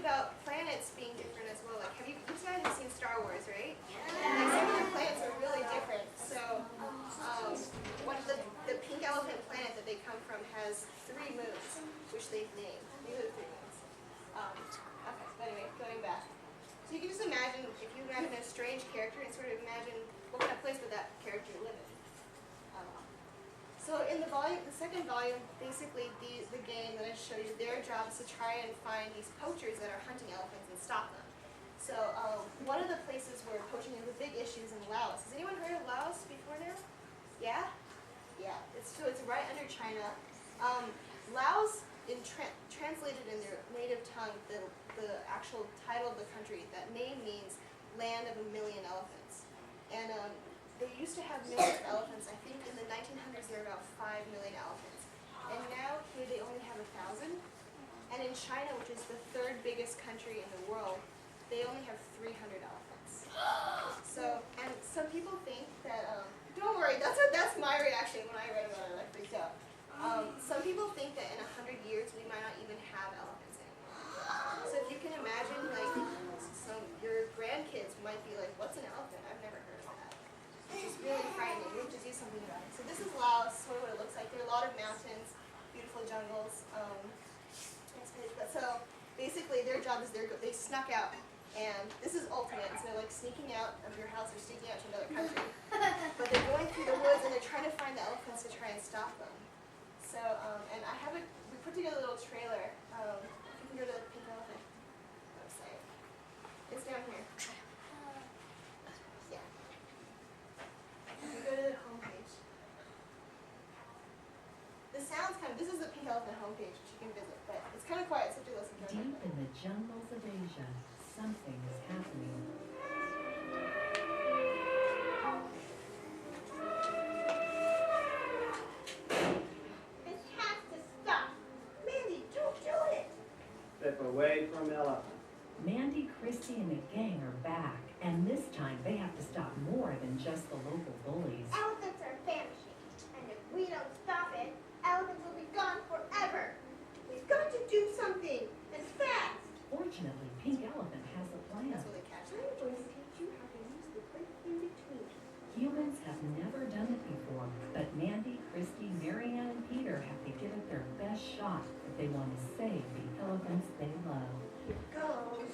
about planets being different as well. Like, you guys have seen Star Wars, right? Like, some of the planets are really different. So, the pink elephant planet that they come from has 3 moons, which they've named. These are the 3 moons. Okay, but anyway, going back. So you can just imagine, if you imagine a strange character, and sort of imagine what kind of place would that character live in. So in the second volume, basically the game that I show you, their job is to try and find these poachers that are hunting elephants and stop them. So one of the places where poaching is a big issue is in Laos. Has anyone heard of Laos before now? Yeah? Yeah. It's right under China. Laos, translated in their native tongue, the actual title of the country, that name means land of a million elephants. And they used to have millions of elephants. I think in the 1900s there were about 5 million elephants. And now here they only have 1,000. And in China, which is the 3rd biggest country in the world, they only have 300 elephants. So, and some people think that, don't worry, that's my reaction when I read about it, I freaked out. Some people think that in 100 years we might not even have elephants anymore. So if you can imagine, like, your grandkids might be like, what's an elephant? I've never heard of that. It's really frightening. We have to do something about it. So this is Laos, sort of what it looks like. There are a lot of mountains, beautiful jungles. So basically their job is they snuck out. And this is ultimate. So they're like sneaking out of your house or sneaking out to another country. But they're going through the woods and they're trying to find the elephants to try and stop them. So, and we put together a little trailer. If you can go to the Pink Elephant website. It's down here. Yeah. If you go to the homepage. This is the Pink Elephant homepage, which you can visit, but it's kind of quiet, so do listen to it. Deep in the jungles of Asia, something is happening. This has to stop. Mandy, don't do it. Step away from elephant. Mandy, Christy, and the gang are back, and this time they have to stop more than just the local bullies. Elephants are famishing, and if we don't stop it, elephants will be gone forever. We've got to do something, and fast. Fortunately, Pink Elephant has a plan. That's what they catch. I'm going to teach you how to use the break in between. Humans have never done it before, but Mandy, Christy, Marianne, and Peter have to give it their best shot if they want to save the elephants they love. Here goes.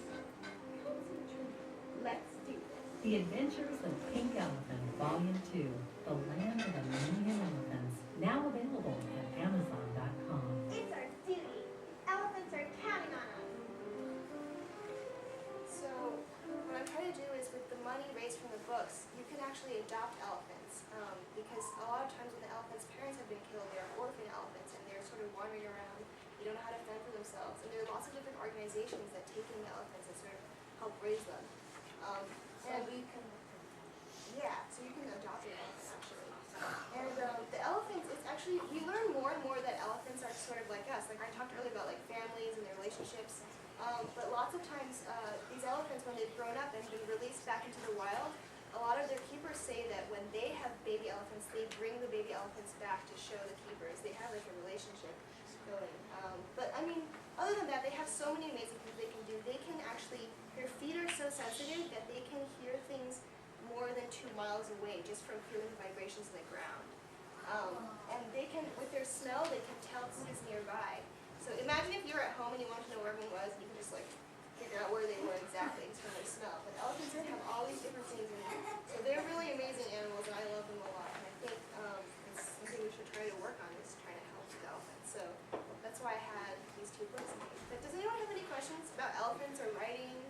Let's do this. The Adventures of Pink Elephant, Volume 2, The Land of a Million Elephants, now available at Amazon.com. It's our duty. Elephants are counting on us. So, what I'm trying to do is with the money raised from the books, you can actually adopt elephants. Because a lot of times when the elephants' parents have been killed, they are orphan elephants and they're sort of wandering around. They don't know how to fend for themselves. And there are lots of different organizations that take in the elephants and sort of help raise them. And we can, yeah, so you can adopt an elephant actually. And the elephants, it's actually, we learn more and more that elephants are sort of like us. Like I talked earlier about like families and their relationships. But lots of times, these elephants, when they've grown up and been released back into the wild, a lot of their keepers say that when they have baby elephants, they bring the baby elephants back to show the keepers. They have like a relationship going. But I mean, other than that, they have so many amazing things they can do. They can actually, their feet are so sensitive that they can hear things more than 2 miles away just from feeling the vibrations in the ground. And they can, with their smell, they can tell who is nearby. So imagine if you were at home and you wanted to know where everyone was, and you could just like figure out where they were exactly from their smell. But elephants can have all these different things in them. So they're really amazing animals, and I love them a lot. And I think it's something we should try to work on, is trying to help the elephants. So that's why I had these 2 books made. But does anyone have any questions about elephants or writing?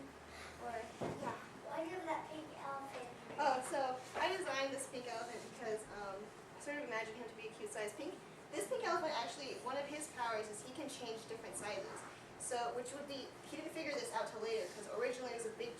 Or Yeah. Why do you have that pink elephant? oh, so I designed this pink elephant because I sort of imagined him to be a cute size pink. This pink elephant actually, one of his powers is he can change different sizes. So, which would be, he didn't figure this out till later because originally it was a big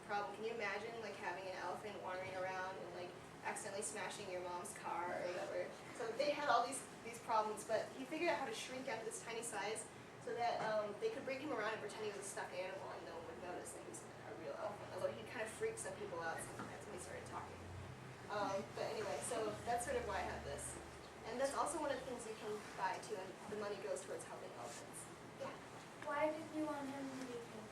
problem. Can you imagine like having an elephant wandering around and like accidentally smashing your mom's car or whatever? So they had all these problems, but he figured out how to shrink down to this tiny size so that they could bring him around and pretend he was a stuffed animal and no one would notice that he was a real elephant. Although he kind of freaked some people out sometimes when he started talking. But anyway, so that's sort of why I have this. And that's also one of the things you can buy too, and the money goes towards helping elephants. Yeah. Why did you want him to be pink?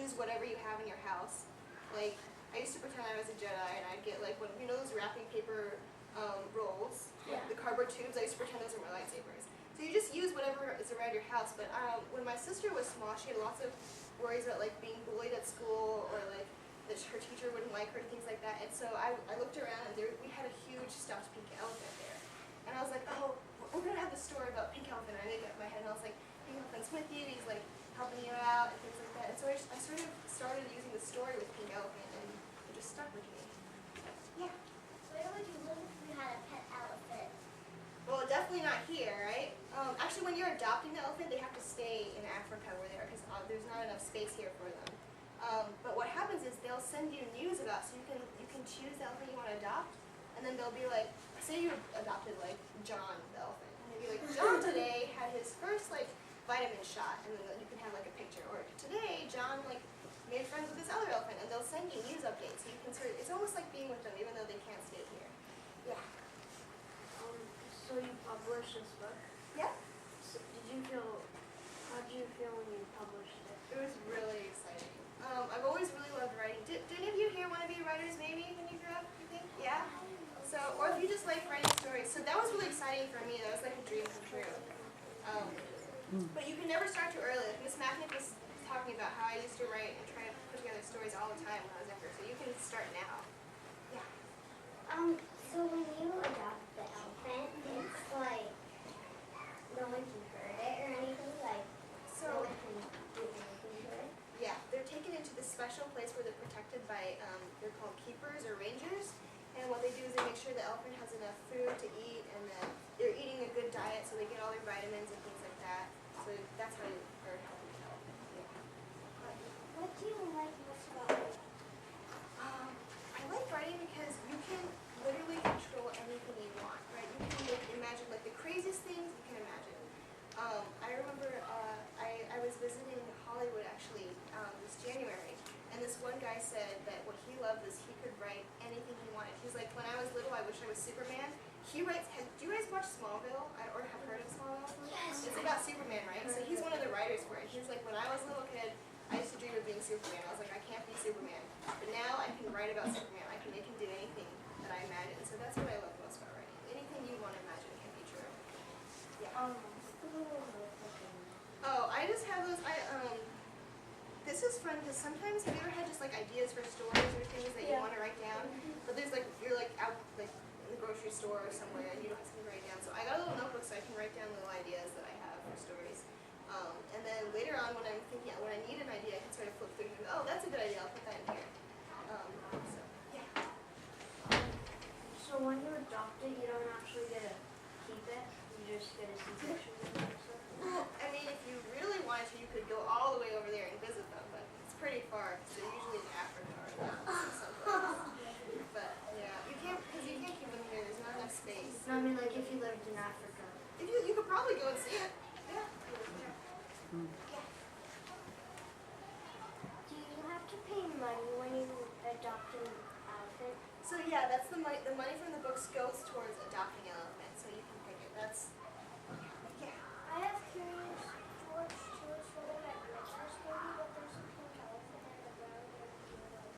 use whatever you have in your house. Like, I used to pretend I was a Jedi, and I'd get like, you know those wrapping paper rolls? Yeah. The cardboard tubes, I used to pretend those were my lightsabers. So you just use whatever is around your house, but when my sister was small, she had lots of worries about like being bullied at school, or like that her teacher wouldn't like her, things like that. And so I looked around, and we had a huge stuffed pink elephant there. And I was like, oh, we're gonna have the story about Pink Elephant. I made it up in my head, and I was like, Pink Elephant's with you, he's like helping you out, and things like that. And so I sort of started using the story with Pink Elephant, and it just stuck with me. Yeah. Where would you live if you had a pet elephant? Well, definitely not here, right? Actually, when you're adopting the elephant, they have to stay in Africa where they are, because there's not enough space here for them. But what happens is they'll send you news about, so you can choose the elephant you want to adopt, and then they'll be like, say you adopted like John the elephant, and they'd be like, John today had his first like vitamin shot, and then you can have like a picture, or today John like made friends with this other elephant, and they'll send you news updates, so you can sort of, it's almost like being with them even though they can't stay here. Yeah. So you published this book? Yeah. So how did you feel when you published it? It was really exciting. I've always really loved writing. Did any of you here want to be writers maybe when you grew up, you think? Yeah? So, or if you just like writing stories. So that was really exciting for me. That was like a dream come true. But you can never start too early. Like Miss Macknick was talking about how I used to write and try to put together stories all the time when I was younger. So you can start now. Yeah. So when you adopt the elephant, it's like no one can hurt it or anything, like So, no one can do anything to it. yeah, they're taken into this special place where they're protected by, they're called keepers or rangers. And what they do is they make sure the elephant has enough food to eat, and that they're eating a good diet, so they get all their vitamins and things like that. So that's how they're helping the elephant. Yeah. What do you like most about it? I like writing because you can literally control anything you want, right? You can imagine like the craziest things you can imagine. I remember I was visiting Hollywood actually this January, and this one guy said that what he loved is he could write anything he wanted. He's like, when I was little, I wish I was Superman. He writes, do you guys watch Smallville or have heard of Smallville? Yes. It's about Superman, right? So he's one of the writers for it. He was like, when I was a little kid, I used to dream of being Superman. I was like, I can't be Superman. But now I can write about Superman. It can do anything that I imagine. So that's what I love most about writing. Anything you want to imagine can be true. Yeah. Oh, I just have those. This is fun because sometimes have you ever had just like ideas for stories or things that you want to write down? But there's like you're like out like in the grocery store or somewhere and you don't have something to write down. So I got a little notebook so I can write down little ideas that I have for stories. And then later on when I'm thinking when I need an idea, I can sort of flip through and go, oh, that's a good idea. I'll put that in here. So yeah. So when you adopt it, you don't actually get to keep it. You just get to see pictures of it. Well, I mean, if you really wanted to, you could go all the way over there and visit them, but it's pretty far because they're usually in Africa or someplace. But yeah, you can't keep them here. There's not enough space. No, I mean like if you lived in Africa. If you could probably go and see it. Yeah. Do you have to pay money when you adopt an elephant? So yeah, that's the money. The money from the books goes towards adopting an elephant, so you can pick it. That's yeah. I have curious, George,